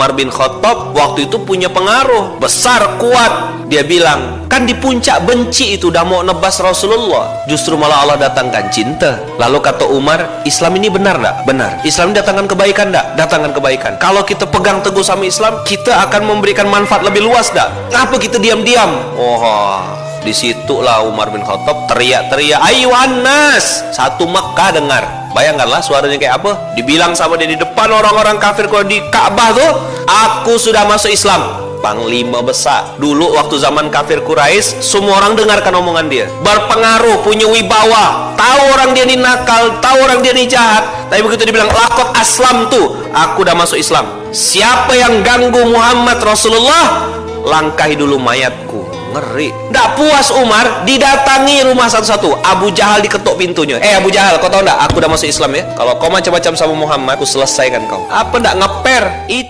Umar bin Khattab waktu itu punya pengaruh besar, kuat. Dia bilang, kan di puncak benci itu udah mau nebas Rasulullah, justru malah Allah datangkan cinta. Lalu kata Umar, Islam ini benar enggak? Benar. Islam ini datangkan kebaikan enggak? Datangkan kebaikan. Kalau kita pegang teguh sama Islam, kita akan memberikan manfaat lebih luas enggak? Ngapa kita diam-diam? Oh, disitulah Umar bin Khattab teriak-teriak, ayuhan nas, satu Mekah dengar. Bayangkanlah suaranya kayak apa. Dibilang sama dia di depan orang-orang kafir kalau di Ka'bah tuh, aku sudah masuk Islam. Panglima besar dulu waktu zaman kafir Quraisy, semua orang dengarkan omongan dia, berpengaruh, punya wibawa, tahu orang dia ini nakal, tahu orang dia ini jahat, tapi begitu dibilang lakot aslam tuh, aku udah masuk Islam, siapa yang ganggu Muhammad Rasulullah, langkahi dulu mayatku. Ngeri. Nggak puas Umar, didatangi rumah satu-satu. Abu Jahal diketuk pintunya. Abu Jahal, kau tahu nggak? Aku udah masuk Islam ya. Kalau kau macam-macam sama Muhammad, aku selesaikan kau. Apa nggak ngeper? Itu